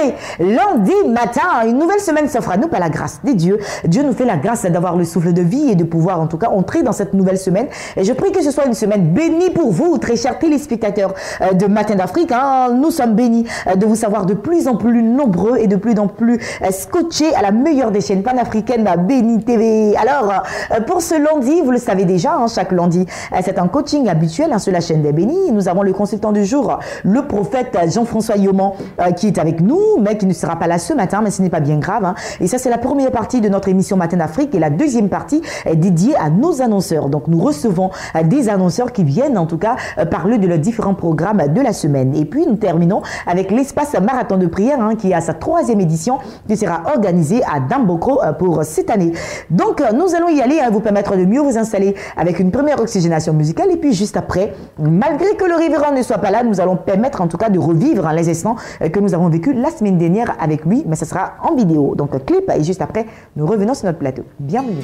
est lundi matin. Une nouvelle semaine s'offre à nous par la grâce de Dieu. Dieu nous fait la grâce d'avoir le souffle de vie et de pouvoir en tout cas entrer dans cette nouvelle semaine. Et je prie que ce soit une semaine bénie pour vous, très chers téléspectateurs de Matin d'Afrique. Nous sommes bénis de vous savoir de plus en plus nombreux et de plus en plus scotchés à la meilleure des chaînes panafricaines, Béni TV. Alors, pour ce lundi, vous le savez déjà, chaque lundi, c'est un coaching habituel sur la chaîne des bénis. Nous avons le consultant du jour, le prophète Jean-François Yoman, qui est avec nous, mais qui ne sera pas là ce matin, mais ce n'est pas bien grave. Et ça, c'est la première partie de notre émission Matin d'Afrique. Et la deuxième partie est dédiée à nos annonceurs. Donc, nous recevons des annonceurs qui viennent, en tout cas, parler de leurs différents programmes de la semaine. Et puis, nous terminons avec l'espace marathon de prière, qui a sa 3e édition, qui sera organisée à Dambokro pour cette année. Donc, nous allons y aller, vous permettre de mieux vous installer avec une première oxygénation musicale. Et puis, juste après, malgré que le révérend ne soit pas là, nous allons permettre en tout cas de revivre les instants que nous avons vécu la semaine dernière avec lui, mais ce sera en vidéo. Donc, clip, et juste après, nous revenons sur notre plateau. Bienvenue.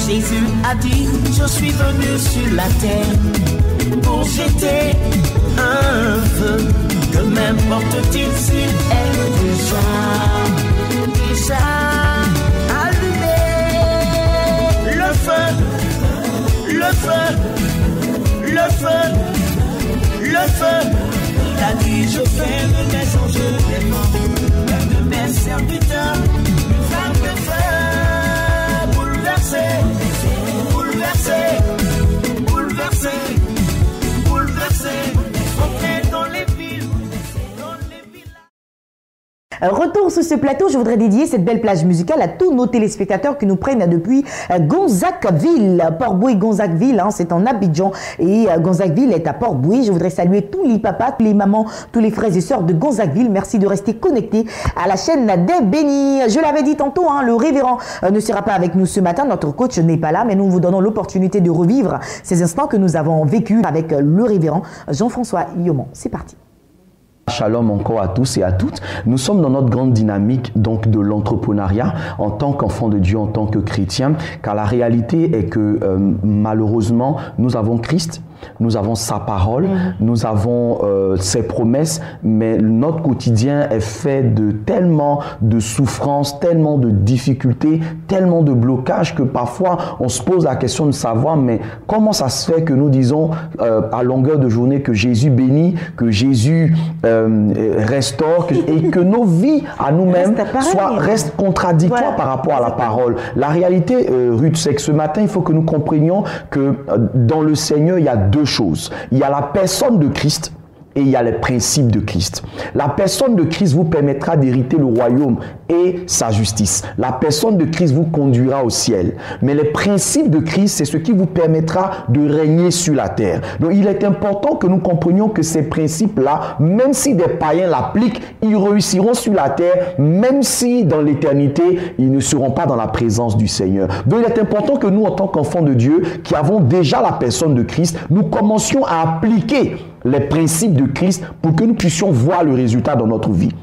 Jésus a dit, je suis venu sur la terre pour jeter un feu, que m'importe-t-il s'il est déjà allumé. Le feu, le feu, le feu, le feu. Il a dit, je fais de mes anges des morts, l'un de mes serviteurs, une flamme de feu, bouleversée. Bouleversé, bouleversé, bouleversé, entrer dans les villes, dans les villages. Retour sur ce plateau, je voudrais dédier cette belle plage musicale à tous nos téléspectateurs qui nous prennent depuis Gonzagueville, Port-Boué, Gonzagueville, c'est en Abidjan et Gonzagueville est à Port-Boué. Je voudrais saluer tous les papas, tous les mamans, tous les frères et sœurs de Gonzagueville. Merci de rester connectés à la chaîne des bénis. Je l'avais dit tantôt, le révérend ne sera pas avec nous ce matin, notre coach n'est pas là, mais nous vous donnons l'opportunité de revivre ces instants que nous avons vécus avec le révérend Jean-François Yoman. C'est parti. Shalom encore à tous et à toutes. Nous sommes dans notre grande dynamique donc de l'entrepreneuriat en tant qu'enfant de Dieu, en tant que chrétien, car la réalité est que malheureusement, nous avons Christ, nous avons sa parole, nous avons ses promesses, mais notre quotidien est fait de tellement de souffrances, tellement de difficultés, tellement de blocages que parfois on se pose la question de savoir, mais comment ça se fait que nous disons à longueur de journée que Jésus bénit, que Jésus restaure et que nos vies à nous-mêmes restent contradictoires par rapport à la parole. La réalité, Ruth, c'est que ce matin, il faut que nous comprenions que dans le Seigneur, il y a deux choses. Il y a la personne de Christ et il y a les principes de Christ. La personne de Christ vous permettra d'hériter le royaume et sa justice. La personne de Christ vous conduira au ciel. Mais les principes de Christ, c'est ce qui vous permettra de régner sur la terre. Donc il est important que nous comprenions que ces principes-là, même si des païens l'appliquent, ils réussiront sur la terre, même si dans l'éternité, ils ne seront pas dans la présence du Seigneur. Donc il est important que nous, en tant qu'enfants de Dieu, qui avons déjà la personne de Christ, nous commencions à appliquer les principes de Christ pour que nous puissions voir le résultat dans notre vie.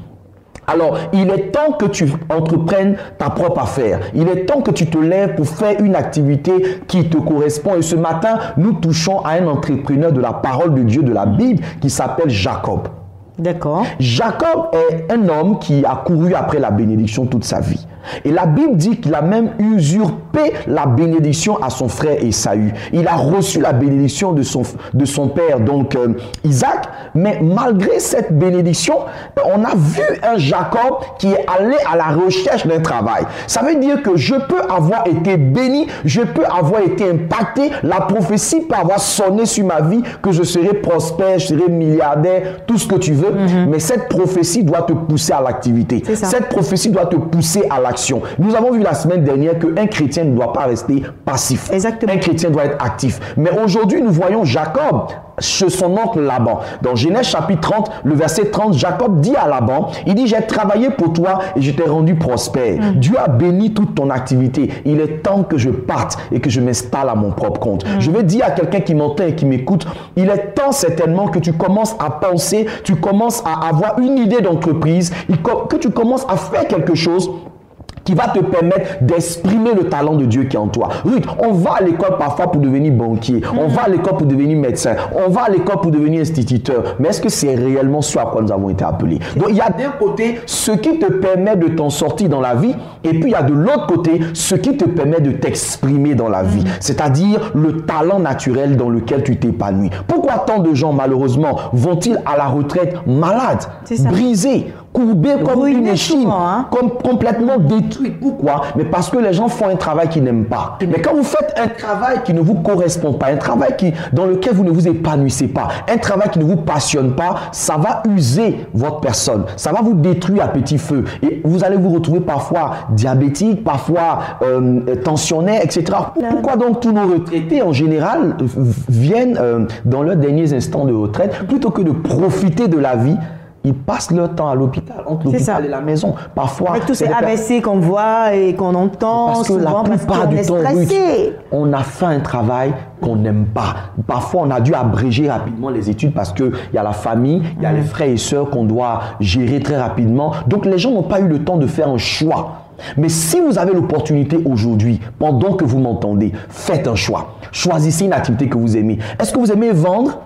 Alors, il est temps que tu entreprennes ta propre affaire. Il est temps que tu te lèves pour faire une activité qui te correspond. Et ce matin, nous touchons à un entrepreneur de la parole de Dieu, de la Bible, qui s'appelle Jacob. D'accord. Jacob est un homme qui a couru après la bénédiction toute sa vie. Et la Bible dit qu'il a même usurpé la bénédiction à son frère Ésaü. Il a reçu la bénédiction de son père, donc Isaac. Mais malgré cette bénédiction, on a vu un Jacob qui est allé à la recherche d'un travail. Ça veut dire que je peux avoir été béni, je peux avoir été impacté, la prophétie peut avoir sonné sur ma vie, que je serai prospère, je serai milliardaire, tout ce que tu veux. Mais cette prophétie doit te pousser à l'activité. Cette prophétie doit te pousser à l'action. Nous avons vu la semaine dernière qu'un chrétien ne doit pas rester passif. Exactement. Un chrétien doit être actif. Mais aujourd'hui, nous voyons Jacob chez son oncle Laban. Dans Genèse chapitre 30, le verset 30, Jacob dit à Laban, il dit, j'ai travaillé pour toi et je t'ai rendu prospère. Dieu a béni toute ton activité. Il est temps que je parte et que je m'installe à mon propre compte. Je veux dire à quelqu'un qui m'entend et qui m'écoute, il est temps certainement que tu commences à penser, tu commences à avoir une idée d'entreprise, que tu commences à faire quelque chose qui va te permettre d'exprimer le talent de Dieu qui est en toi. Ruth, on va à l'école parfois pour devenir banquier, on va à l'école pour devenir médecin, on va à l'école pour devenir instituteur, mais est-ce que c'est réellement ce à quoi nous avons été appelés? Donc il y a d'un côté ce qui te permet de t'en sortir dans la vie, et puis il y a de l'autre côté ce qui te permet de t'exprimer dans la vie, c'est-à-dire le talent naturel dans lequel tu t'épanouis. Pourquoi tant de gens malheureusement vont-ils à la retraite malades, brisés, courbés comme une échine, comme complètement détruits? Pourquoi? Mais parce que les gens font un travail qu'ils n'aiment pas. Mais quand vous faites un travail qui ne vous correspond pas, un travail dans lequel vous ne vous épanouissez pas, un travail qui ne vous passionne pas, ça va user votre personne, ça va vous détruire à petit feu. Et vous allez vous retrouver parfois diabétique, parfois tensionnaire, etc. Pourquoi donc tous nos retraités en général viennent dans leurs derniers instants de retraite, plutôt que de profiter de la vie? Ils passent leur temps à l'hôpital, entre l'hôpital et la maison. Parfois, avec tous ces AVC qu'on voit et qu'on entend, parce que la plupart du temps, on a fait un travail qu'on n'aime pas. Parfois, on a dû abréger rapidement les études parce qu'il y a la famille, il y a les frères et sœurs qu'on doit gérer très rapidement. Donc, les gens n'ont pas eu le temps de faire un choix. Mais si vous avez l'opportunité aujourd'hui, pendant que vous m'entendez, faites un choix. Choisissez une activité que vous aimez. Est-ce que vous aimez vendre?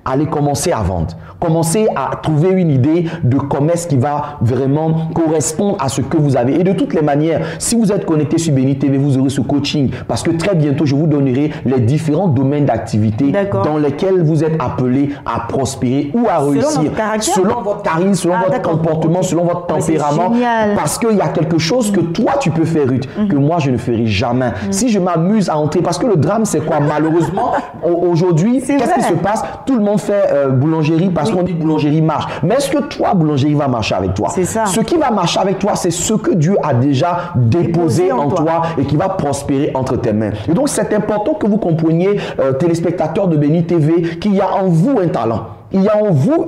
Allez commencer à vendre. Commencez à trouver une idée de commerce qui va vraiment correspondre à ce que vous avez. Et de toutes les manières, si vous êtes connecté sur Béni TV, vous aurez ce coaching. Parce que très bientôt, je vous donnerai les différents domaines d'activité dans lesquels vous êtes appelés à prospérer ou à réussir. Selon votre charisme, selon votre comportement, selon votre tempérament. Parce qu'il y a quelque chose que toi, tu peux faire, Ruth, que moi, je ne ferai jamais. Si je m'amuse à entrer, parce que le drame, c'est quoi? Malheureusement, aujourd'hui, qu'est-ce qui se passe? Tout le monde fait boulangerie parce qu'on dit boulangerie marche. Mais est-ce que toi, boulangerie va marcher avec toi? C'est ça. Ce qui va marcher avec toi, c'est ce que Dieu a déjà déposé en toi et qui va prospérer entre tes mains. Et donc, c'est important que vous compreniez, téléspectateurs de Béni TV, qu'il y a en vous un talent. Il y a en vous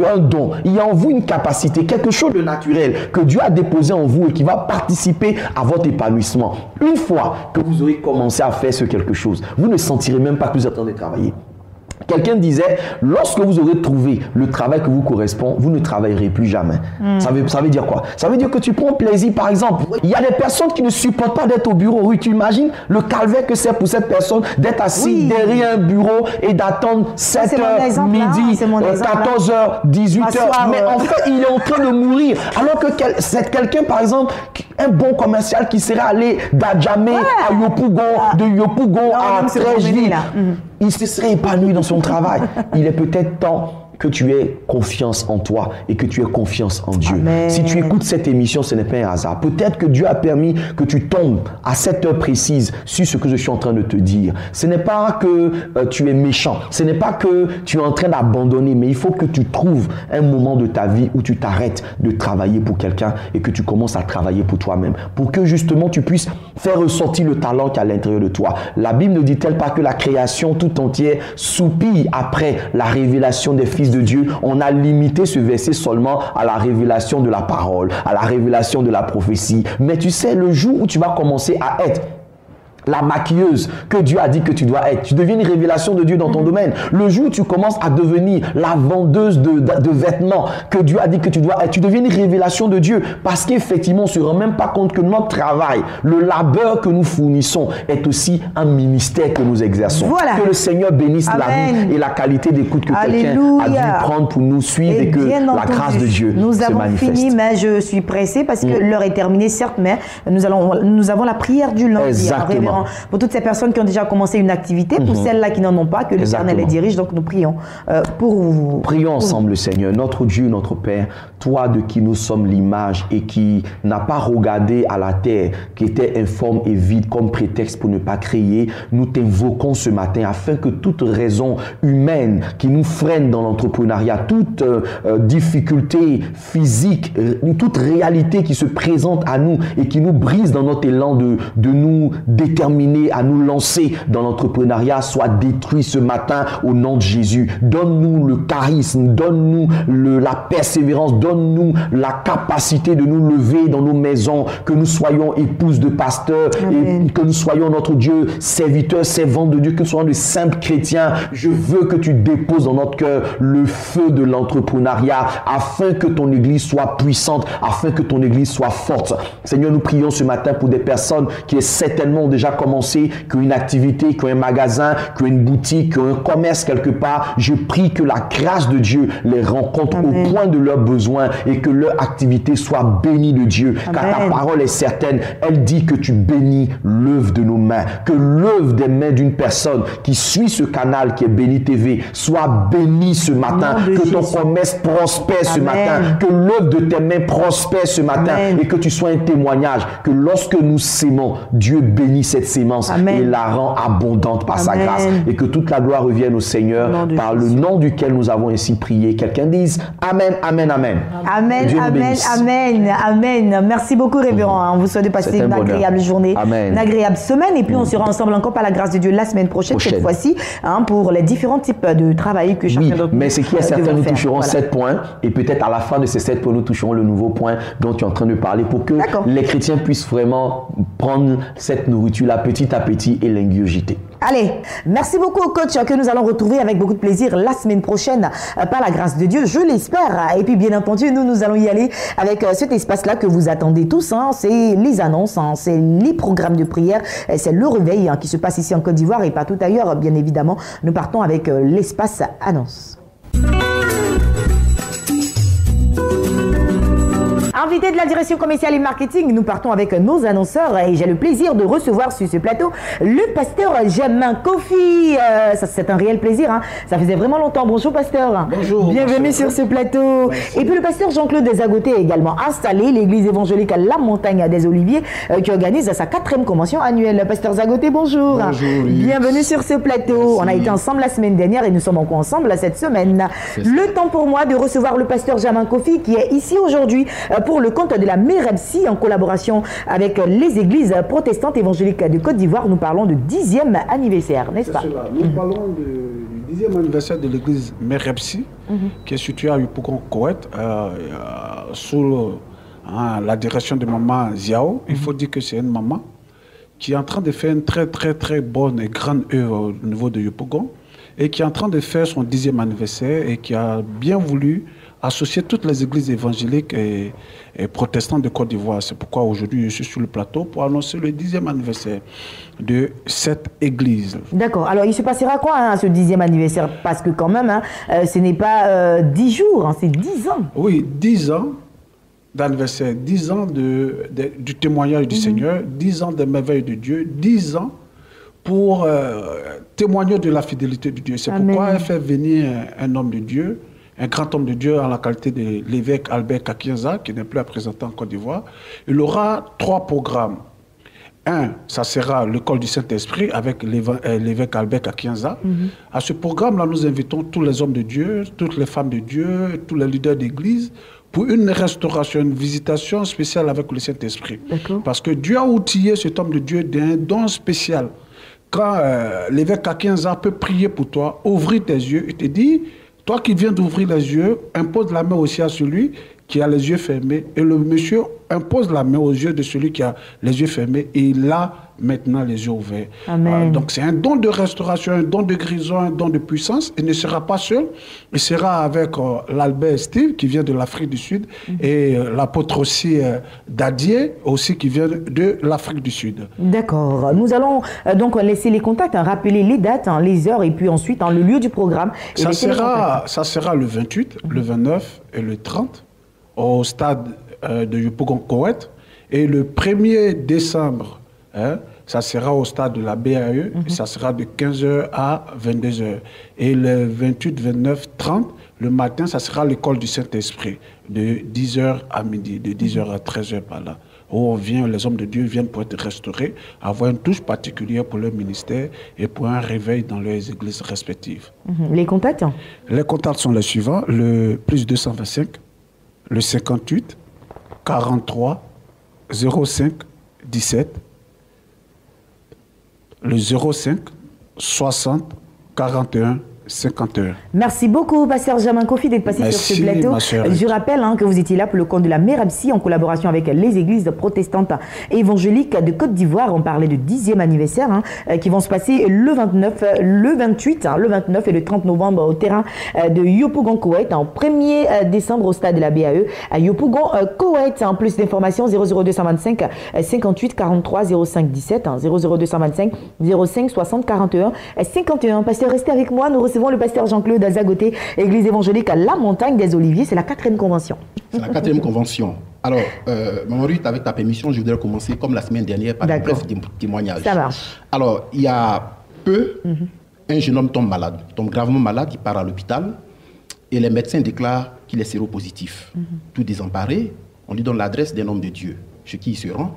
un don, il y a en vous une capacité, quelque chose de naturel que Dieu a déposé en vous et qui va participer à votre épanouissement. Une fois que vous aurez commencé à faire ce quelque chose, vous ne sentirez même pas que vous êtes en train de travailler. Quelqu'un disait, lorsque vous aurez trouvé le travail qui vous correspond, vous ne travaillerez plus jamais. Ça veut dire quoi? Ça veut dire que tu prends plaisir, par exemple. Il y a des personnes qui ne supportent pas d'être au bureau. Oui, tu imagines le calvaire que c'est pour cette personne d'être assis derrière un bureau et d'attendre 7h, midi, 14h, 18h. Mais en fait, il est en train de mourir. Alors que c'est quelqu'un, par exemple, un bon commercial qui serait allé d'Adjamé à Yopougon, de Yopougon à Trècheville. Il se serait épanoui dans son travail. Il est peut-être temps que tu aies confiance en toi et que tu aies confiance en Dieu. Amen. Si tu écoutes cette émission, ce n'est pas un hasard. Peut-être que Dieu a permis que tu tombes à cette heure précise sur ce que je suis en train de te dire. Ce n'est pas que tu es méchant, ce n'est pas que tu es en train d'abandonner, mais il faut que tu trouves un moment de ta vie où tu t'arrêtes de travailler pour quelqu'un et que tu commences à travailler pour toi-même, pour que justement tu puisses faire ressortir le talent qui est à l'intérieur de toi. La Bible ne dit-elle pas que la création tout entière soupire après la révélation des fils de Dieu? On a limité ce verset seulement à la révélation de la parole, à la révélation de la prophétie. Mais tu sais, le jour où tu vas commencer à être la maquilleuse que Dieu a dit que tu dois être. Tu deviens une révélation de Dieu dans ton domaine. Le jour où tu commences à devenir la vendeuse de vêtements que Dieu a dit que tu dois être, tu deviens une révélation de Dieu parce qu'effectivement, on ne se rend même pas compte que notre travail, le labeur que nous fournissons est aussi un ministère que nous exerçons. Voilà. Que le Seigneur bénisse la vie et la qualité d'écoute que quelqu'un a dû prendre pour nous suivre et que la grâce de Dieu nous se avons manifeste. fini, mais je suis pressée parce que l'heure est terminée, certes, mais nous avons la prière du lundi. Exactement. Pour toutes ces personnes qui ont déjà commencé une activité, pour celles-là qui n'en ont pas, que l'Éternel les dirige. Donc nous prions pour vous. Prions ensemble le Seigneur, notre Dieu, notre Père, toi de qui nous sommes l'image et qui n'a pas regardé à la terre, qui était informe et vide comme prétexte pour ne pas créer. Nous t'invoquons ce matin afin que toute raison humaine qui nous freine dans l'entrepreneuriat, toute difficulté physique, toute réalité qui se présente à nous et qui nous brise dans notre élan de nous déterminer à nous lancer dans l'entrepreneuriat soit détruit ce matin au nom de Jésus. Donne-nous le charisme, donne-nous la persévérance, donne-nous la capacité de nous lever dans nos maisons, que nous soyons épouses de pasteurs et que nous soyons, notre Dieu, serviteurs, servantes de Dieu, que nous soyons de simples chrétiens. Je veux que tu déposes dans notre cœur le feu de l'entrepreneuriat afin que ton église soit puissante, afin que ton église soit forte. Seigneur, nous prions ce matin pour des personnes qui certainement ont déjà commencé, qui ont une activité, qui ont un magasin, qui ont une boutique, qui ont un commerce quelque part. Je prie que la grâce de Dieu les rencontre au point de leurs besoins et que leur activité soit bénie de Dieu. Car ta parole est certaine. Elle dit que tu bénis l'œuvre de nos mains, que l'œuvre des mains d'une personne qui suit ce canal qui est Béni TV soit bénie ce matin, que ton commerce prospère ce matin, que l'œuvre de tes mains prospère ce matin et que tu sois un témoignage que lorsque nous sémons, Dieu bénit cette sémence et la rend abondante par sa grâce et que toute la gloire revienne au Seigneur par le nom duquel nous avons ainsi prié. Quelqu'un dise Amen, Amen, Amen. Amen, Amen, Amen, Amen. Merci beaucoup, révérend. On vous souhaite de passer une agréable journée, une agréable semaine et puis on sera ensemble encore par la grâce de Dieu la semaine prochaine. Cette fois-ci, pour les différents types de travail que chacun d'entre nous mais ce qui est certain, nous toucherons 7 points et peut-être à la fin de ces 7 points, nous toucherons le nouveau point dont tu es en train de parler pour que les chrétiens puissent vraiment prendre cette nourriture-là petit à petit et l'ingurgiter. Allez, merci beaucoup coach que nous allons retrouver avec beaucoup de plaisir la semaine prochaine par la grâce de Dieu, je l'espère. Et puis bien entendu, nous allons y aller avec cet espace-là que vous attendez tous. C'est les annonces, c'est les programmes de prière, c'est le réveil qui se passe ici en Côte d'Ivoire et partout ailleurs. Bien évidemment, nous partons avec l'espace annonce. Invité de la direction commerciale et marketing, nous partons avec nos annonceurs et j'ai le plaisir de recevoir sur ce plateau le pasteur Germain Kofi. Ça, c'est un réel plaisir. Ça faisait vraiment longtemps. Bonjour pasteur. Bonjour. Bienvenue sur ce plateau. Merci. Et puis le pasteur Jean-Claude Desagoté est également installé, l'église évangélique à La Montagne des Oliviers qui organise sa 4e convention annuelle. Pasteur Zagoté, bonjour. Bonjour. Bienvenue sur ce plateau. Merci. On a été ensemble la semaine dernière et nous sommes encore ensemble cette semaine. Le temps pour moi de recevoir le pasteur Germain Kofi qui est ici aujourd'hui pour le compte de la MEREPSI en collaboration avec les églises protestantes évangéliques de Côte d'Ivoire. Nous parlons de 10e anniversaire, n'est-ce pas? Nous parlons du 10e anniversaire de l'église MEREPSI qui est située à Yopougon, Koweït, sous la direction de maman Ziao. Il faut dire que c'est une maman qui est en train de faire une très bonne et grande œuvre au niveau de Yopougon et qui est en train de faire son 10e anniversaire et qui a bien voulu associer toutes les églises évangéliques et protestantes de Côte d'Ivoire. C'est pourquoi aujourd'hui je suis sur le plateau pour annoncer le 10e anniversaire de cette église. D'accord. Alors il se passera quoi ce 10e anniversaire? Parce que quand même, ce n'est pas 10 jours, c'est 10 ans. Oui, 10 ans d'anniversaire, 10 ans du témoignage du Seigneur, 10 ans des merveilles de Dieu, 10 ans pour témoigner de la fidélité de Dieu. C'est pourquoi elle fait venir un homme de Dieu, un grand homme de Dieu en la qualité de l'évêque Albert Kakienza, qui n'est plus à présenter en Côte d'Ivoire. Il aura 3 programmes. Un, ça sera l'école du Saint-Esprit avec l'évêque Albert Kakienza. À ce programme-là, nous invitons tous les hommes de Dieu, toutes les femmes de Dieu, tous les leaders d'église pour une restauration, une visitation spéciale avec le Saint-Esprit. Parce que Dieu a outillé cet homme de Dieu d'un don spécial. Quand l'évêque Kakienza peut prier pour toi, ouvrir tes yeux et te dire, toi qui viens d'ouvrir les yeux, impose la main aussi à celui qui a les yeux fermés. Et le monsieur impose la main aux yeux de celui qui a les yeux fermés. Et il a maintenant les yeux ouverts. Amen. Donc c'est un don de restauration, un don de guérison, un don de puissance. Il ne sera pas seul, il sera avec l'Albert Steve qui vient de l'Afrique du Sud et l'apôtre aussi Dadier aussi qui vient de l'Afrique du Sud. D'accord. Nous allons donc laisser les contacts, rappeler les dates, les heures et puis ensuite le lieu du programme. Ça sera le 28, le 29 et le 30 au stade de Yopougon Koweït. Et le 1er décembre, ça sera au stade de la BAE, et ça sera de 15h à 22h. Et le 28, 29, 30, le matin, ça sera l'école du Saint-Esprit, de 10h à midi, de 10h à 13h par là. Où les hommes de Dieu viennent pour être restaurés, avoir une touche particulière pour leur ministère et pour un réveil dans leurs églises respectives. Les contacts? Les contacts sont les suivants, le plus 225, le 58, 43, 05 17, le 05 60 41 51. Merci beaucoup, Pasteur Germain Kofi, d'être passé sur ce plateau. Je rappelle que vous étiez là pour le compte de la Merabsi en collaboration avec les églises protestantes et évangéliques de Côte d'Ivoire. On parlait de 10e anniversaire qui vont se passer le 29, le 28, le 29 et le 30 novembre au terrain de Yopougon Koweït, en 1er décembre au stade de la BAE à Yopougon Koweït. En plus d'informations, 00225 58 43 05 17, 00225 05 60 41 51. Pasteur, restez avec moi. Nous recevons le pasteur Jean-Claude Azagoté, Église évangélique à La Montagne des Oliviers. C'est la 4e convention. C'est la 4e convention. Alors, Maman Ruth, avec ta permission, je voudrais commencer comme la semaine dernière par un bref témoignage. Ça marche. Alors, il y a peu, un jeune homme tombe malade, tombe gravement malade, il part à l'hôpital et les médecins déclarent qu'il est séropositif. Tout désemparé, on lui donne l'adresse d'un homme de Dieu, chez qui il se rend,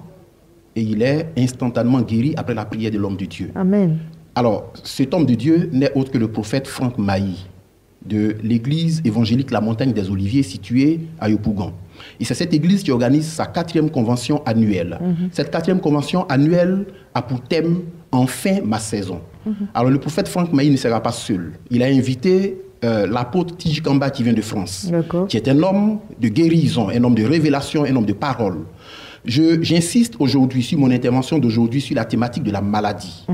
et il est instantanément guéri après la prière de l'homme de Dieu. Amen. Alors, cet homme de Dieu n'est autre que le prophète Franck Mailly, de l'église évangélique La Montagne des Oliviers, située à Yopougon. Et c'est cette église qui organise sa 4e convention annuelle. Cette 4e convention annuelle a pour thème « Enfin ma saison ». Alors, le prophète Franck Mailly ne sera pas seul. Il a invité l'apôtre Tiji Kamba qui vient de France, qui est un homme de guérison, un homme de révélation, un homme de parole. J'insiste aujourd'hui sur mon intervention d'aujourd'hui sur la thématique de la maladie.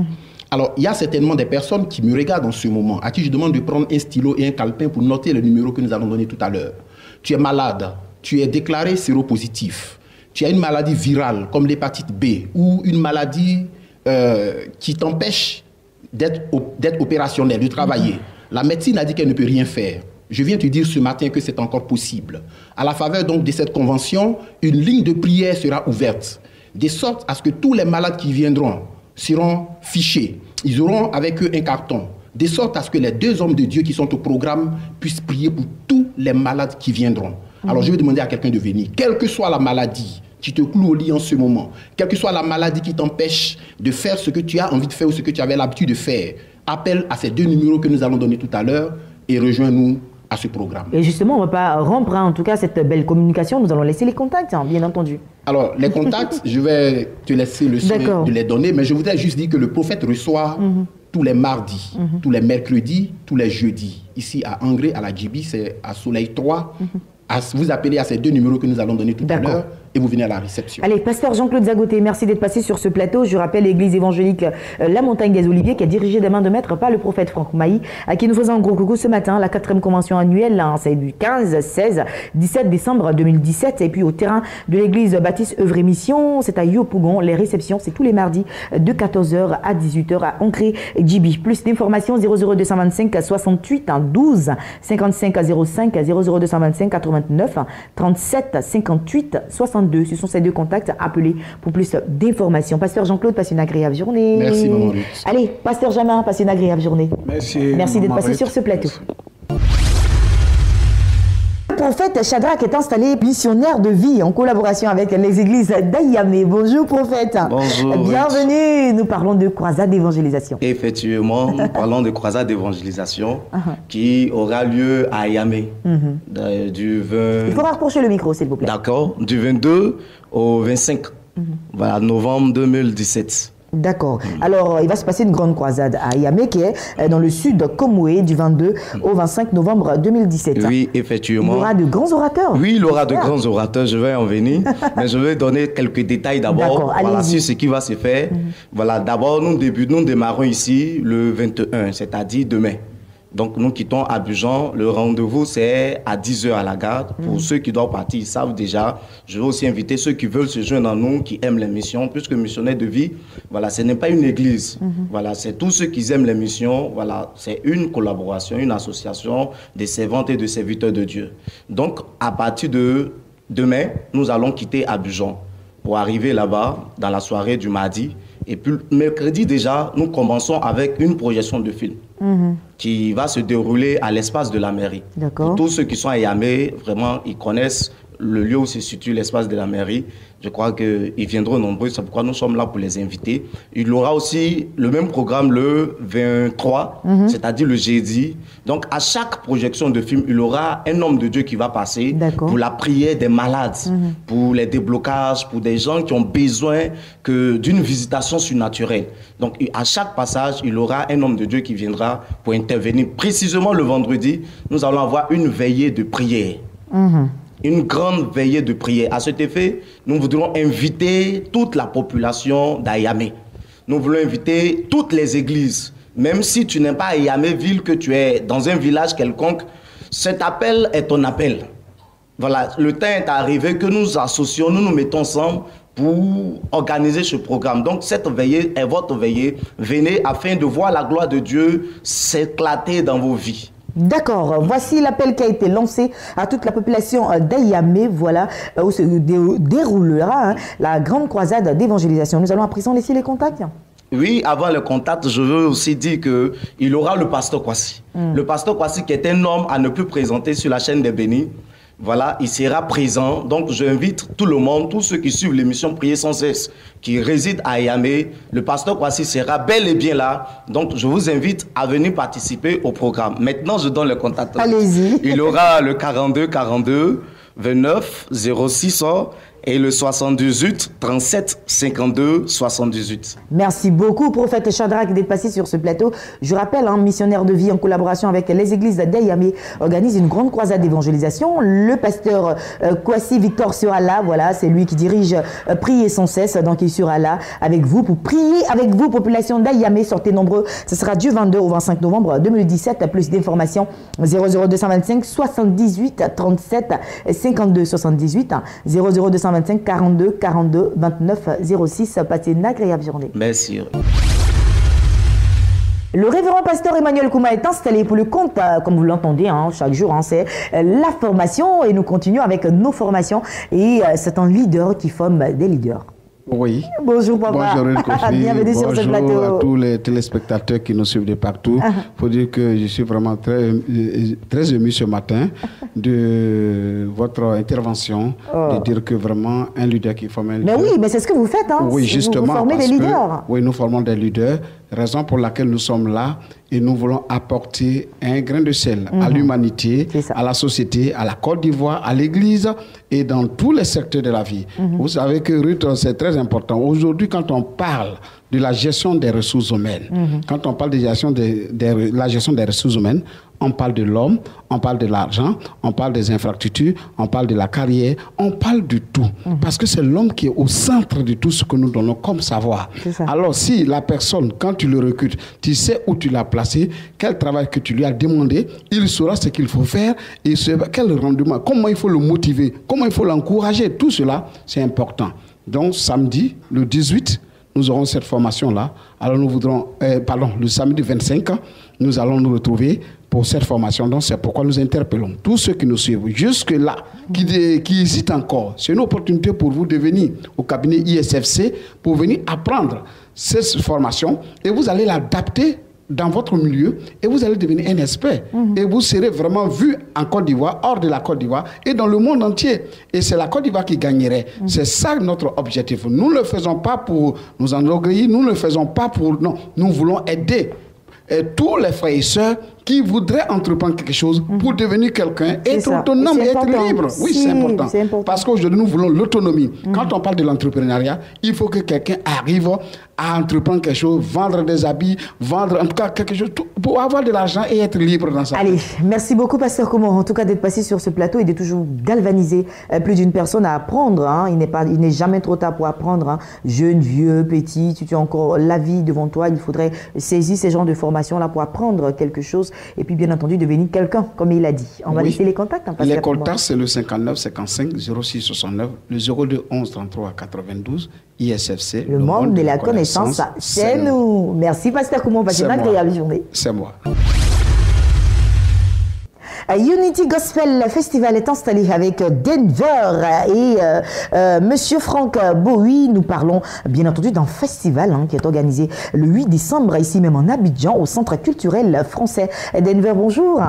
Alors, il y a certainement des personnes qui me regardent en ce moment, à qui je demande de prendre un stylo et un calepin pour noter le numéro que nous allons donner tout à l'heure. Tu es malade, tu es déclaré séropositif, tu as une maladie virale comme l'hépatite B ou une maladie qui t'empêche d'être opérationnel, de travailler. La médecine a dit qu'elle ne peut rien faire. Je viens te dire ce matin que c'est encore possible. À la faveur donc de cette convention, une ligne de prière sera ouverte, de sorte à ce que tous les malades qui viendront seront fichés. Ils auront avec eux un carton, de sorte à ce que les 2 hommes de Dieu qui sont au programme puissent prier pour tous les malades qui viendront. Alors je vais demander à quelqu'un de venir, quelle que soit la maladie qui te cloue au lit en ce moment, quelle que soit la maladie qui t'empêche de faire ce que tu as envie de faire ou ce que tu avais l'habitude de faire, appelle à ces 2 numéros que nous allons donner tout à l'heure et rejoins-nous à ce programme. Et justement, on ne va pas rompre en tout cas cette belle communication, nous allons laisser les contacts, bien entendu. Alors, les contacts, je vais te laisser le soin de les donner, mais je voudrais juste dire que le prophète reçoit tous les mardis, tous les mercredis, tous les jeudis. Ici à Angré, à la Djibi, c'est à Soleil 3. Vous appelez à ces 2 numéros que nous allons donner tout à l'heure et vous venez à la réception. Allez, pasteur Jean-Claude Zagoté, merci d'être passé sur ce plateau. Je rappelle l'église évangélique La Montagne des Oliviers qui est dirigée des mains de maître par le prophète Franck Mailly, à qui nous faisons un gros coucou ce matin. La 4e convention annuelle, c'est du 15, 16, 17 décembre 2017. Et puis au terrain de l'église Baptiste Œuvre et Mission, c'est à Yopougon. Les réceptions, c'est tous les mardis de 14h à 18h à Ancré Djibi. Plus d'informations, 00225 68 12 55 05 00225 89 37 58 62. Ce sont ces 2 contacts. Appelez pour plus d'informations. Pasteur Jean-Claude, passez une agréable journée. Merci, Maman Ruth. Allez, pasteur Germain, passez une agréable journée. Merci d'être passé sur ce plateau. Le prophète Shadrach est installé missionnaire de vie en collaboration avec les églises d'Ayamé. Bonjour prophète. Bonjour. Bienvenue. Nous parlons de croisade d'évangélisation. Effectivement, nous parlons de croisade d'évangélisation qui aura lieu à Ayamé. Du 20... Il faut rapprocher le micro s'il vous plaît. D'accord. Du 22 au 25 voilà, novembre 2017. D'accord. Alors, il va se passer une grande croisade à Yamé, qui est dans le sud de Komoué, du 22 au 25 novembre 2017. Oui, effectivement. Il y aura de grands orateurs. Oui, il y aura de grands orateurs, je vais en venir. Mais je vais donner quelques détails d'abord sur ce qui va se faire. Voilà, d'abord, nous démarrons ici le 21, c'est-à-dire demain. Donc, nous quittons Abidjan. Le rendez-vous, c'est à 10 h à la gare. Pour ceux qui doivent partir, ils savent déjà. Je vais aussi inviter ceux qui veulent se joindre à nous, qui aiment les missions, puisque missionnaire de vie, voilà, ce n'est pas une église. Voilà, c'est tous ceux qui aiment les missions. Voilà, c'est une collaboration, une association des servantes et de serviteurs de Dieu. Donc, à partir de demain, nous allons quitter Abidjan pour arriver là-bas dans la soirée du mardi. Et puis, mercredi déjà, nous commençons avec une projection de film qui va se dérouler à l'espace de la mairie. Pour tous ceux qui sont à Yamé, vraiment, ils connaissent le lieu où se situe l'espace de la mairie. Je crois qu'ils viendront nombreux, c'est pourquoi nous sommes là pour les inviter. Il y aura aussi le même programme le 23, c'est-à-dire le jeudi. Donc, à chaque projection de film, il y aura un homme de Dieu qui va passer pour la prière des malades, pour les déblocages, pour des gens qui ont besoin d'une visitation surnaturelle. Donc, à chaque passage, il y aura un homme de Dieu qui viendra pour intervenir. Précisément le vendredi, nous allons avoir une veillée de prière. Une grande veillée de prière. À cet effet, nous voudrons inviter toute la population d'Ayamé. Nous voulons inviter toutes les églises. Même si tu n'es pas à Ayamé-ville, que tu es dans un village quelconque, cet appel est ton appel. Voilà, le temps est arrivé que nous associons, nous nous mettons ensemble pour organiser ce programme. Donc cette veillée est votre veillée. Venez afin de voir la gloire de Dieu s'éclater dans vos vies. D'accord, voici l'appel qui a été lancé à toute la population d'Ayamé, voilà, où se déroulera la grande croisade d'évangélisation. Nous allons à présent laisser les contacts. Oui, avant le contact, je veux aussi dire qu'il y aura le pasteur Kwasi. Le pasteur Kwasi qui est un homme à ne plus présenter sur la chaîne des bénis. Voilà, il sera présent. Donc, j'invite tout le monde, tous ceux qui suivent l'émission Prier sans cesse, qui résident à Yamé. Le pasteur Kwasi sera bel et bien là. Donc, je vous invite à venir participer au programme. Maintenant, je donne le contact. Allez-y. Il y aura le 42 42 29 06 et le 78 37 52 78. Merci beaucoup, prophète Shadrach, d'être passé sur ce plateau. Je rappelle, missionnaire de vie en collaboration avec les églises d'Ayamé organise une grande croisade d'évangélisation. Le pasteur Kwasi Victor sera là, voilà, c'est lui qui dirige Prier sans cesse, donc il sera là avec vous pour prier avec vous, population d'Ayamé. Sortez nombreux, ce sera du 22 au 25 novembre 2017. Plus d'informations 00225 78 37 52 78 00225 42 42 29 06. Passez une agréable journée. Merci. Le révérend pasteur Emmanuel Kouma est installé pour le compte, comme vous l'entendez chaque jour, c'est la formation, et nous continuons avec nos formations, et c'est un leader qui forme des leaders. Oui. Bonjour papa. Bonjour bienvenue sur ce plateau. Bonjour à tous les téléspectateurs qui nous suivent de partout. Il faut dire que je suis vraiment très ému ce matin de votre intervention, de dire que vraiment un leader qui forme un leader. Mais oui, mais c'est ce que vous faites. Oui, justement. Vous formez des leaders. Oui, nous formons des leaders, raison pour laquelle nous sommes là, et nous voulons apporter un grain de sel à l'humanité, à la société, à la Côte d'Ivoire, à l'Église et dans tous les secteurs de la vie. Vous savez que Ruth, c'est très important. Aujourd'hui, quand on parle de la gestion des ressources humaines, quand on parle de la gestion des ressources humaines, on parle de l'homme, on parle de l'argent, on parle des infrastructures, on parle de la carrière, on parle de tout. Parce que c'est l'homme qui est au centre de tout ce que nous donnons comme savoir. Alors si la personne, quand tu le recrutes, tu sais où tu l'as placé, quel travail que tu lui as demandé, il saura ce qu'il faut faire et quel rendement, comment il faut le motiver, comment il faut l'encourager. Tout cela, c'est important. Donc samedi, le 18, nous aurons cette formation-là. Alors nous voudrons, le samedi 25, nous allons nous retrouver pour cette formation. Donc c'est pourquoi nous interpellons tous ceux qui nous suivent jusque-là, qui hésitent encore. C'est une opportunité pour vous de venir au cabinet ISFC pour venir apprendre cette formation et vous allez l'adapter dans votre milieu et vous allez devenir un expert. Et vous serez vraiment vu en Côte d'Ivoire, hors de la Côte d'Ivoire et dans le monde entier. Et c'est la Côte d'Ivoire qui gagnerait. C'est ça notre objectif. Nous ne le faisons pas pour nous enorgueillir, nous ne le faisons pas pour... Non, nous voulons aider tous les frères et sœurs qui voudraient entreprendre quelque chose pour devenir quelqu'un, être autonome et être libre. Oui, c'est important. Parce qu'aujourd'hui, nous voulons l'autonomie. Quand on parle de l'entrepreneuriat, il faut que quelqu'un arrive à entreprendre quelque chose, vendre des habits, vendre en tout cas quelque chose pour avoir de l'argent et être libre dans sa vie. Allez, merci beaucoup, Pasteur Komo, en tout cas d'être passé sur ce plateau et de toujours galvaniser plus d'une personne à apprendre. Hein. Il n'est jamais trop tard pour apprendre. Hein. Jeune, vieux, petit, tu as encore la vie devant toi. Il faudrait saisir ces genres de formations-là pour apprendre quelque chose et puis bien entendu devenir quelqu'un, comme il a dit. On va laisser les contacts. Hein, les contacts, c'est le 59 55 06 69, le 02 11 33 92, ISFC. Le monde de la connaissance, c'est nous. Merci, Pasteur Komo. Passez une agréable journée. C'est moi. Unity Gospel Festival est installé avec Denver et Monsieur Franck Bowie. Nous parlons bien entendu d'un festival qui est organisé le 8 décembre ici même en Abidjan au Centre culturel français. Denver, bonjour.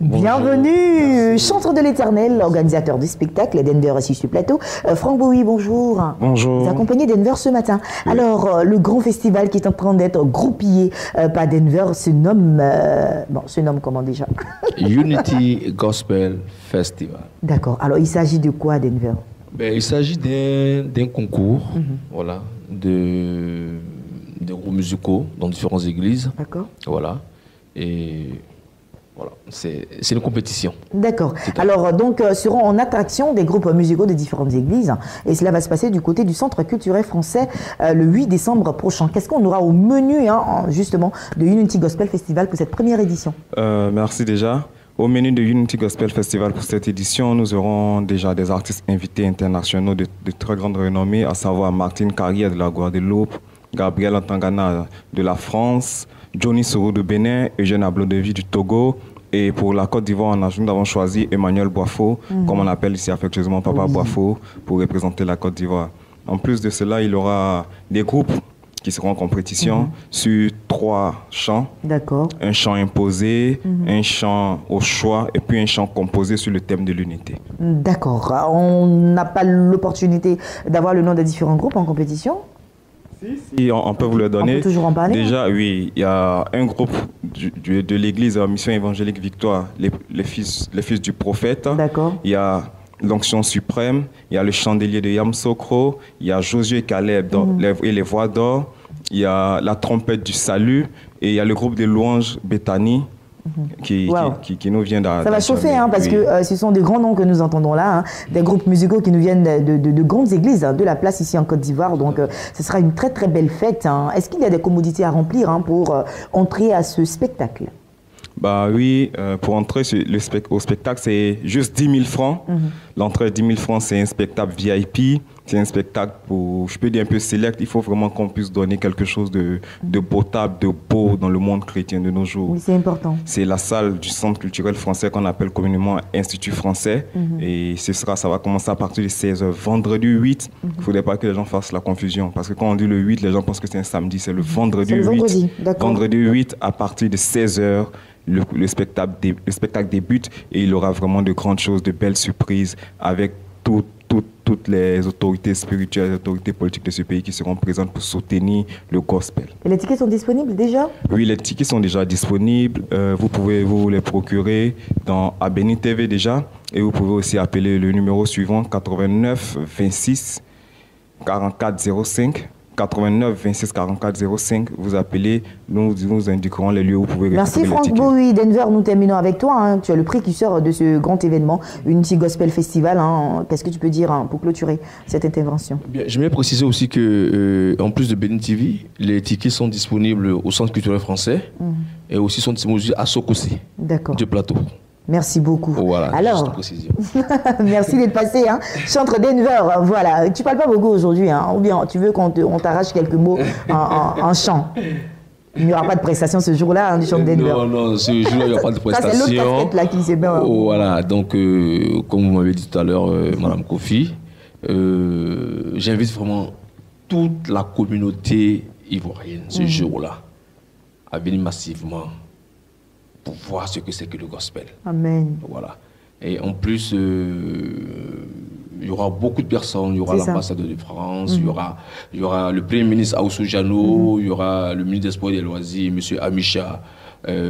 Bonjour. Bienvenue, chanteur de l'Éternel, organisateur du spectacle, Denver ici sur le plateau. Franck Bowie, bonjour. Bonjour. Vous accompagnez Denver ce matin. Oui. Alors, le grand festival qui est en train d'être groupillé par Denver se nomme comment déjà? Unity Gospel Festival. D'accord. Alors, il s'agit de quoi, Denver? Il s'agit d'un concours, voilà, de groupes musicaux dans différentes églises. D'accord. Voilà. Et voilà, c'est une compétition. D'accord. Alors, donc, seront en attraction des groupes musicaux de différentes églises. Et cela va se passer du côté du Centre culturel français le 8 décembre prochain. Qu'est-ce qu'on aura au menu, justement, de Unity Gospel Festival pour cette première édition? Merci déjà. Au menu de Unity Gospel Festival pour cette édition, nous aurons déjà des artistes invités internationaux de très grande renommée, à savoir Martine Carrière de la Guadeloupe, Gabriel Ntangana de la France, Johnny Soro de Bénin, Eugène Ablodevi du Togo. Et pour la Côte d'Ivoire, nous avons choisi Emmanuel Boifo, comme on appelle ici affectueusement Papa Boifo, pour représenter la Côte d'Ivoire. En plus de cela, il y aura des groupes qui seront en compétition sur 3 chants. D'accord. Un chant imposé, un chant au choix et puis un chant composé sur le thème de l'unité. D'accord. On n'a pas l'opportunité d'avoir le nom des différents groupes en compétition? Si, on peut vous le donner. On peut toujours en parler. Déjà, oui, il y a un groupe de l'église Mission Évangélique Victoire, les fils du prophète. D'accord. Il y a l'onction suprême, il y a le chandelier de Yamsokro, il y a Josué et Caleb et les voix d'or, il y a la trompette du salut et il y a le groupe de louanges Bethany. Qui nous vient d'Amérique. Ça va chauffer, parce que ce sont des grands noms que nous entendons là, des groupes musicaux qui nous viennent de grandes églises de la place ici en Côte d'Ivoire. Donc, ce sera une très très belle fête. Est-ce qu'il y a des commodités à remplir pour entrer à ce spectacle? Oui, pour entrer au spectacle, c'est juste 10 000 francs. L'entrée 10 000 francs, c'est un spectacle VIP. C'est un spectacle pour, je peux dire un peu select. Il faut vraiment qu'on puisse donner quelque chose de potable, de beau dans le monde chrétien de nos jours. Oui, c'est important. C'est la salle du Centre culturel français qu'on appelle communément Institut français. Et ça va commencer à partir de 16h. Vendredi 8, il ne faudrait pas que les gens fassent la confusion. Parce que quand on dit le 8, les gens pensent que c'est un samedi. C'est le vendredi 8. Vendredi 8, à partir de 16h. Le spectacle débute et il y aura vraiment de grandes choses, de belles surprises avec toutes les autorités spirituelles, les autorités politiques de ce pays qui seront présentes pour soutenir le gospel. Et les tickets sont disponibles déjà? Oui, les tickets sont déjà disponibles. Vous pouvez vous les procurer dans Abeni TV déjà. Et vous pouvez aussi appeler le numéro suivant 89 26 44 05. 89 26 44 05, vous appelez, nous indiquerons les lieux où vous pouvez retrouver les tickets. Merci Franck Bowie. Denver, nous terminons avec toi. Tu es le précurseur de ce grand événement, Unity Gospel Festival. Qu'est-ce que tu peux dire pour clôturer cette intervention? Bien, j'aimerais préciser aussi que, en plus de Bénin TV, les tickets sont disponibles au Centre culturel français et aussi sont disponibles à Sokossi, du plateau. Merci beaucoup. Voilà, alors, merci d'être passé. Chantre Denver, voilà. Tu parles pas beaucoup aujourd'hui, ou bien tu veux qu'on t'arrache quelques mots en chant? Il n'y aura pas de prestation ce jour-là, du chant Denver. Non, ce jour-là, il n'y aura pas de prestation. Ça, c'est l'autre casquette là qui s'est bien. Voilà, donc, comme vous m'avez dit tout à l'heure, Madame Kofi, j'invite vraiment toute la communauté ivoirienne ce jour-là à venir massivement pour voir ce que c'est que le gospel. Amen. Voilà. Et en plus, il y aura beaucoup de personnes. Il y aura l'ambassadeur de France, il y aura le Premier ministre Aoussou Diallo, il y aura le ministre des Sports et des Loisirs, M. Amicha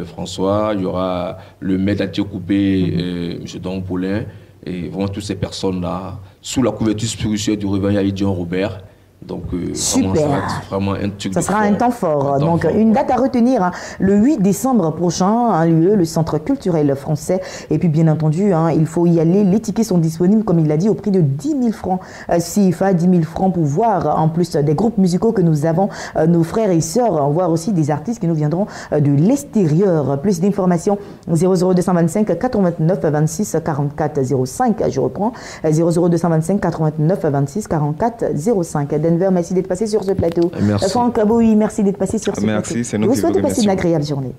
François, il y aura le maître Athieu Coupé, M. Don Paulin, et vraiment toutes ces personnes-là, sous la couverture spirituelle du révérend Yaïdion Robert. Donc, super. Vraiment un truc. Ça sera un temps fort. Donc, une date à retenir. Hein. Le 8 décembre prochain a lieu le Centre culturel français. Et puis, bien entendu, hein, il faut y aller. Les tickets sont disponibles, comme il l'a dit, au prix de 10 000 francs CFA, 10 000 francs pour voir, en plus des groupes musicaux que nous avons, nos frères et sœurs, voir aussi des artistes qui nous viendront de l'extérieur. Plus d'informations, 00225 89 26 44 05. Je reprends, 00225 89 26 44 05. Denver, merci d'être passé sur ce plateau. Merci. Franck Aboui, merci d'être passé sur ce plateau. Merci, c'est nous vous qui souhaite vous passer une remercions. agréable journée.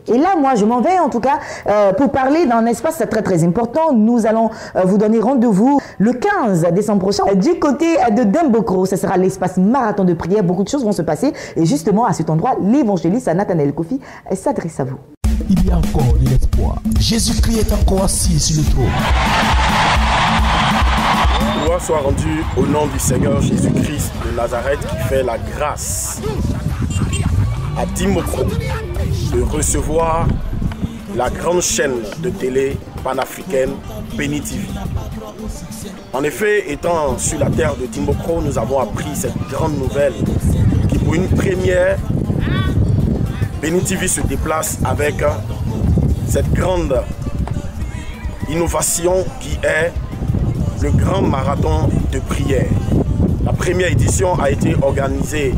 Et là, moi, je m'en vais, en tout cas, pour parler d'un espace très, très important. Nous allons vous donner rendez-vous le 15 décembre prochain du côté de Dembokro. Ce sera l'espace marathon de prière. Beaucoup de choses vont se passer. Et justement, à cet endroit, l'évangéliste Nathanaël Kofi s'adresse à vous. Il y a encore de l'espoir. Jésus-Christ est encore assis sur le trône. Gloire soit rendue au nom du Seigneur Jésus-Christ de Nazareth qui fait la grâce à Dembokro de recevoir la grande chaîne de télé panafricaine Béni TV. En effet, étant sur la terre de Dembokro, nous avons appris cette grande nouvelle qui, pour une première, Béni TV se déplace avec cette grande innovation qui est le grand marathon de prière. La première édition a été organisée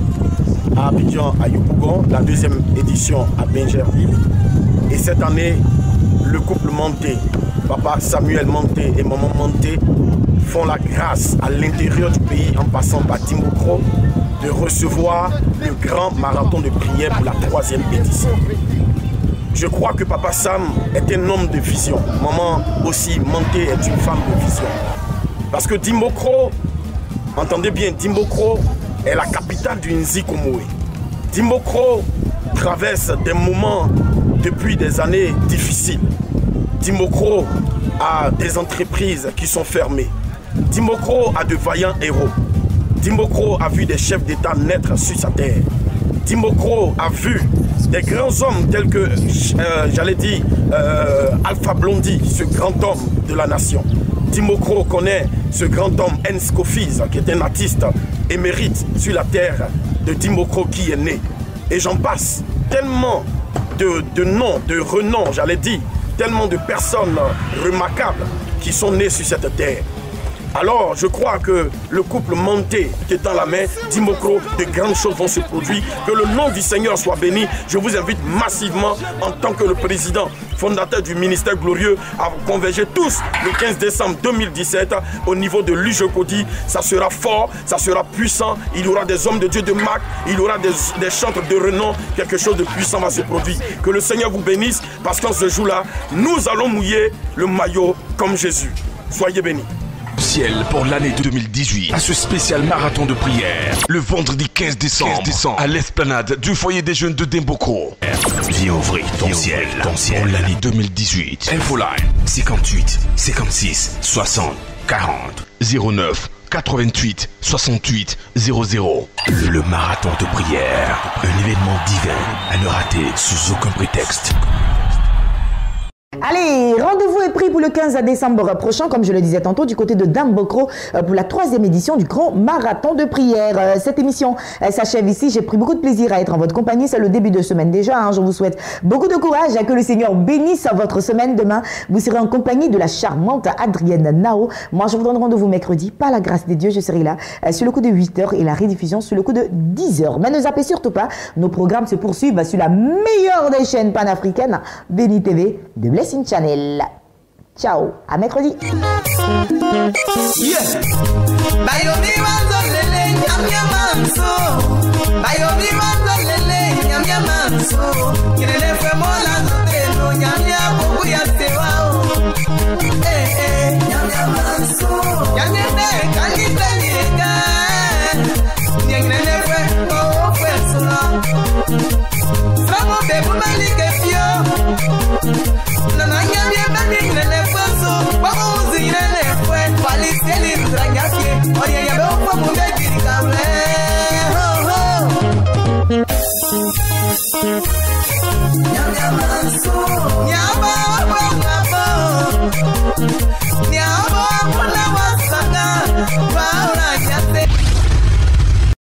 à Abidjan, à Yopougon, la deuxième édition à Bingerville. Et cette année, le couple Manté, papa Samuel Manté et maman Manté, font la grâce à l'intérieur du pays en passant par Dembokro de recevoir le grand marathon de prière pour la troisième édition. Je crois que papa Sam est un homme de vision. Maman aussi Manté est une femme de vision. Parce que Dembokro, entendez bien, Dembokro est la capitale du Nzikomoé. Dembokro traverse des moments depuis des années difficiles. Dembokro a des entreprises qui sont fermées. Dembokro a de vaillants héros. Dembokro a vu des chefs d'État naître sur sa terre. Dembokro a vu des grands hommes tels que, j'allais dire, Alpha Blondy, ce grand homme de la nation. Dembokro connaît ce grand homme Hens Kofiz, qui est un artiste émérite sur la terre de Dembokro qui est né. Et j'en passe tellement de noms, de renoms, j'allais dire, tellement de personnes remarquables qui sont nées sur cette terre. Alors, je crois que le couple Manté qui est dans la main, Dembokro, de grandes choses vont se produire. Que le nom du Seigneur soit béni. Je vous invite massivement, en tant que le président fondateur du ministère glorieux, à vous converger tous le 15 décembre 2017 au niveau de l'UJECODI. Ça sera fort, ça sera puissant. Il y aura des hommes de Dieu de marque, il y aura des chantres de renom. Quelque chose de puissant va se produire. Que le Seigneur vous bénisse, parce qu'en ce jour-là, nous allons mouiller le maillot comme Jésus. Soyez bénis. Ciel pour l'année 2018 à ce spécial marathon de prière le vendredi 15 décembre à l'esplanade du foyer des jeunes de Dembokro. Viens ouvrir ton ciel pour l'année 2018. Infoline 58 56 60 40 09 88 68 00. Le marathon de prière, un événement divin à ne rater sous aucun prétexte. Allez, rendez-vous est pris pour le 15 décembre prochain, comme je le disais tantôt, du côté de Dembokro pour la troisième édition du grand marathon de prière. Cette émission s'achève ici. J'ai pris beaucoup de plaisir à être en votre compagnie. C'est le début de semaine déjà. Hein. Je vous souhaite beaucoup de courage. Que le Seigneur bénisse votre semaine. Demain, vous serez en compagnie de la charmante Adrienne Nao. Moi, je vous donne rendez-vous mercredi. Par la grâce de Dieu, je serai là sur le coup de 8h et la rediffusion sur le coup de 10h. Mais ne zappez surtout pas. Nos programmes se poursuivent sur la meilleure des chaînes panafricaines, Béni TV de Blessing Channel. Ciao, à mercredi. Oye, ya veo como un Amaso.